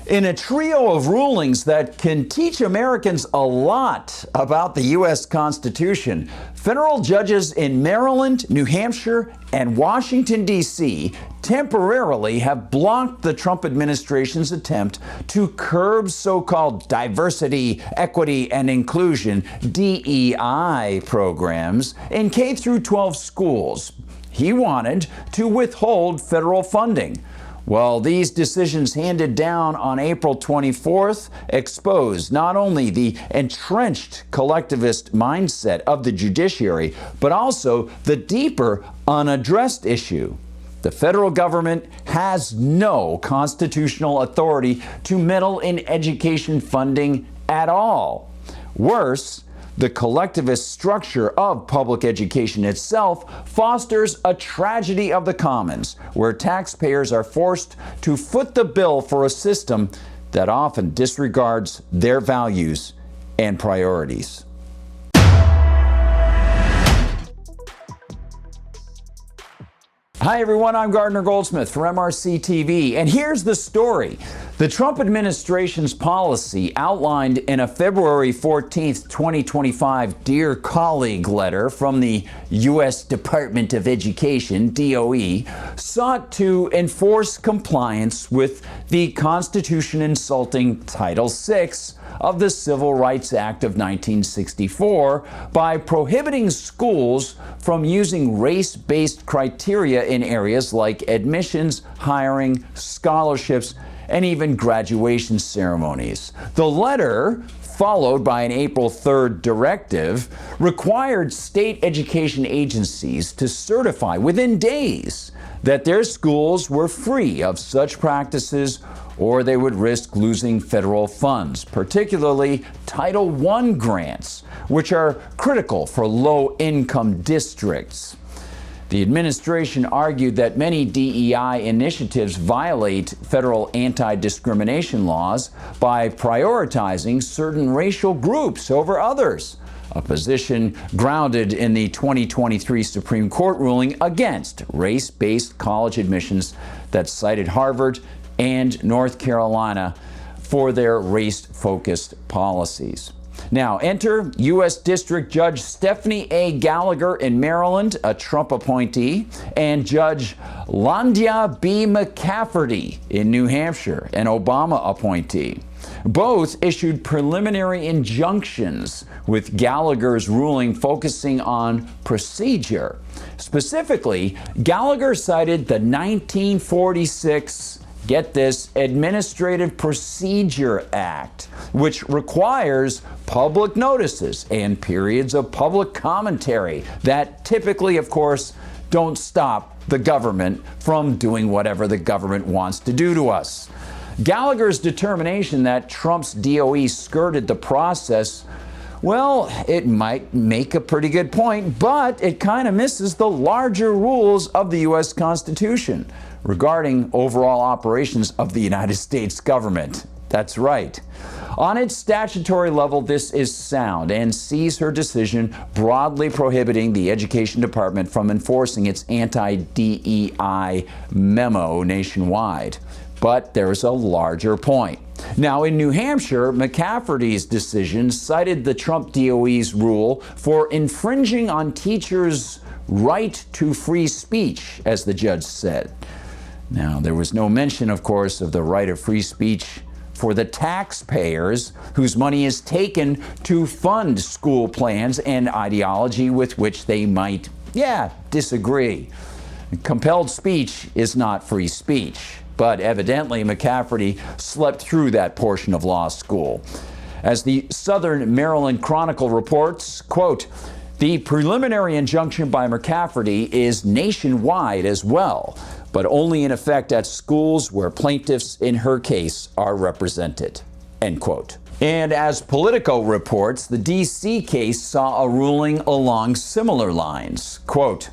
In a trio of rulings that can teach Americans a lot about the U.S. Constitution, federal judges in Maryland, New Hampshire, and Washington, D.C. temporarily have blocked the Trump administration's attempt to curb so-called diversity, equity, and inclusion DEI programs in K-12 schools. He wanted to withhold federal funding. Well, these decisions handed down on April 24th expose not only the entrenched collectivist mindset of the judiciary, but also the deeper unaddressed issue. The federal government has no constitutional authority to meddle in education funding at all. Worse, the collectivist structure of public education itself fosters a tragedy of the commons, where taxpayers are forced to foot the bill for a system that often disregards their values and priorities. Hi everyone, I'm Gardner Goldsmith for MRC-TV, and here's the story. The Trump administration's policy outlined in a February 14th, 2025 Dear Colleague letter from the U.S. Department of Education, DOE, sought to enforce compliance with the Constitution-insulting Title VI of the Civil Rights Act of 1964 by prohibiting schools from using race-based criteria in areas like admissions, hiring, scholarships, and even graduation ceremonies. The letter, followed by an April 3rd directive, required state education agencies to certify within days that their schools were free of such practices, or they would risk losing federal funds, particularly Title I grants, which are critical for low-income districts. The administration argued that many DEI initiatives violate federal anti-discrimination laws by prioritizing certain racial groups over others, a position grounded in the 2023 Supreme Court ruling against race-based college admissions that cited Harvard and North Carolina for their race-focused policies. Now, enter U.S. District Judge Stephanie A. Gallagher in Maryland, a Trump appointee, and Judge Landia B. McCafferty in New Hampshire, an Obama appointee. Both issued preliminary injunctions, with Gallagher's ruling focusing on procedure. Specifically, Gallagher cited the 1946 get this, Administrative Procedure Act, which requires public notices and periods of public commentary that typically, of course, don't stop the government from doing whatever the government wants to do to us. Gallagher's determination that Trump's DOE skirted the process, well, it might make a pretty good point, but it kind of misses the larger rules of the U.S. Constitution regarding overall operations of the United States government. That's right. On its statutory level, this is sound and sees her decision broadly prohibiting the Education Department from enforcing its anti-DEI memo nationwide. But there's a larger point. Now, in New Hampshire, McCafferty's decision cited the Trump DOE's rule for infringing on teachers' right to free speech, as the judge said. Now, there was no mention, of course, of the right of free speech for the taxpayers whose money is taken to fund school plans and ideology with which they might, disagree. Compelled speech is not free speech, but evidently McCafferty slept through that portion of law school. As the Southern Maryland Chronicle reports, quote, the preliminary injunction by McCafferty is nationwide as well, but only in effect at schools where plaintiffs in her case are represented, end quote. And as Politico reports, the D.C. case saw a ruling along similar lines. Quote,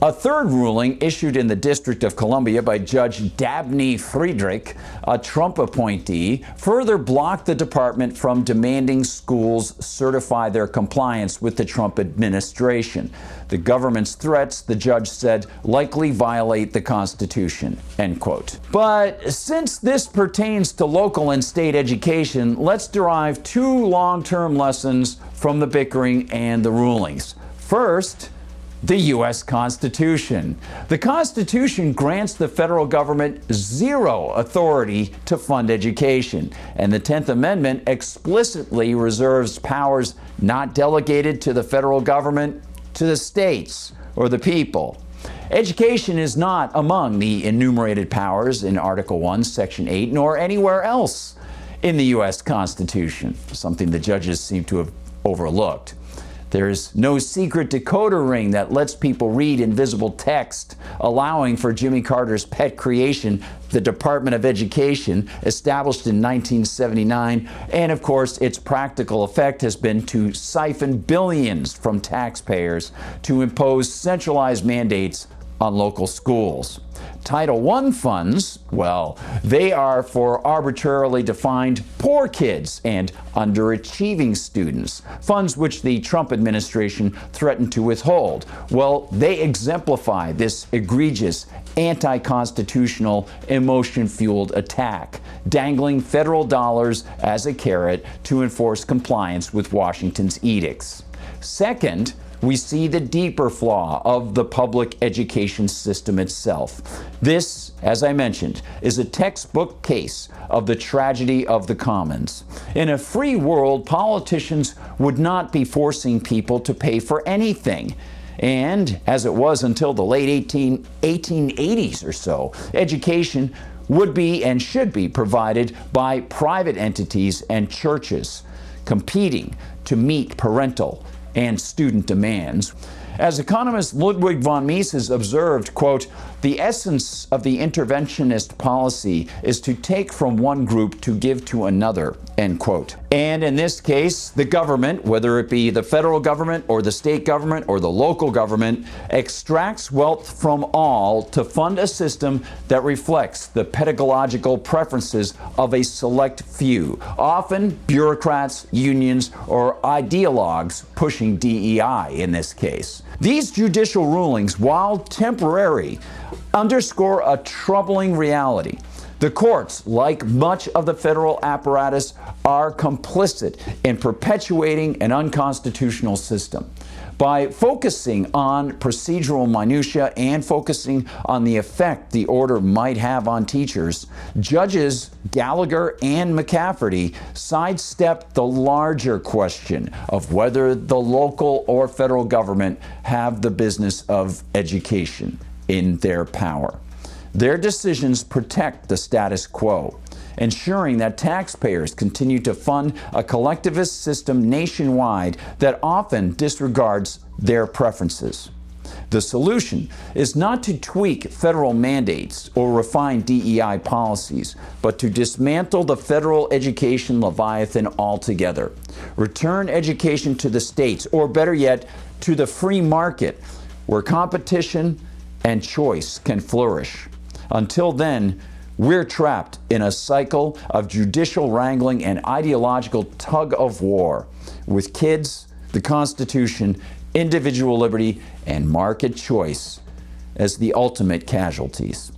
A third ruling issued in the District of Columbia by Judge Dabney Friedrich, a Trump appointee, further blocked the department from demanding schools certify their compliance with the Trump administration. The government's threats, the judge said, likely violate the Constitution, end quote. But since this pertains to local and state education, let's derive two long-term lessons from the bickering and the rulings. First, the U.S. Constitution. The Constitution grants the federal government zero authority to fund education, and the 10th Amendment explicitly reserves powers not delegated to the federal government to the states or the people. Education is not among the enumerated powers in Article 1, Section 8, nor anywhere else in the U.S. Constitution, something the judges seem to have overlooked. There is no secret decoder ring that lets people read invisible text, allowing for Jimmy Carter's pet creation, the Department of Education, established in 1979, and of course its practical effect has been to siphon billions from taxpayers to impose centralized mandates on local schools. Title I funds, well, they are for arbitrarily defined poor kids and underachieving students, funds which the Trump administration threatened to withhold. Well, they exemplify this egregious, anti-constitutional, emotion-fueled attack, dangling federal dollars as a carrot to enforce compliance with Washington's edicts. Second, we see the deeper flaw of the public education system itself. This, as I mentioned, is a textbook case of the tragedy of the commons. In a free world, politicians would not be forcing people to pay for anything. And, as it was until the late 1880s or so, education would be and should be provided by private entities and churches, competing to meet parental and student demands. As economist Ludwig von Mises observed, quote, "The essence of the interventionist policy is to take from one group to give to another," end quote. And in this case, the government, whether it be the federal government or the state government or the local government, extracts wealth from all to fund a system that reflects the pedagogical preferences of a select few, often bureaucrats, unions, or ideologues pushing DEI in this case. These judicial rulings, while temporary, underscore a troubling reality. The courts, like much of the federal apparatus, are complicit in perpetuating an unconstitutional system. By focusing on procedural minutia and focusing on the effect the order might have on teachers, Judges Gallagher and McCafferty sidestep the larger question of whether the local or federal government have the business of education in their power. Their decisions protect the status quo, ensuring that taxpayers continue to fund a collectivist system nationwide that often disregards their preferences. The solution is not to tweak federal mandates or refine DEI policies, but to dismantle the federal education leviathan altogether. Return education to the states, or better yet, to the free market, where competition and choice can flourish. Until then, we're trapped in a cycle of judicial wrangling and ideological tug of war, with kids, the Constitution, individual liberty, and market choice as the ultimate casualties.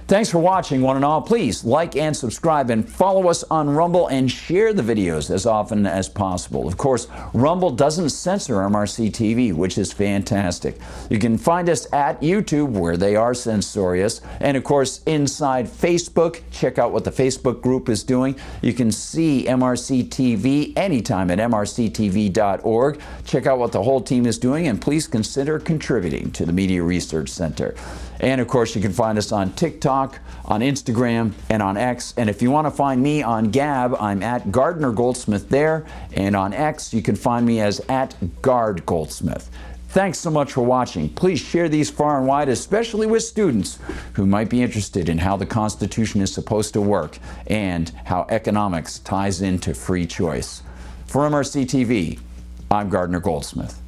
Thanks for watching, one and all. Please like and subscribe and follow us on Rumble and share the videos as often as possible. Of course, Rumble doesn't censor MRC TV, which is fantastic. You can find us at YouTube, where they are censorious, and of course inside Facebook. Check out what the Facebook group is doing. You can see MRC TV anytime at mrctv.org. Check out what the whole team is doing, and please consider contributing to the Media Research Center. And of course, you can find us on TikTok, on Instagram, and on X. And if you want to find me on Gab, I'm at Gardner Goldsmith there. And on X, you can find me as at Gard Goldsmith. Thanks so much for watching. Please share these far and wide, especially with students who might be interested in how the Constitution is supposed to work and how economics ties into free choice. For MRC TV, I'm Gardner Goldsmith.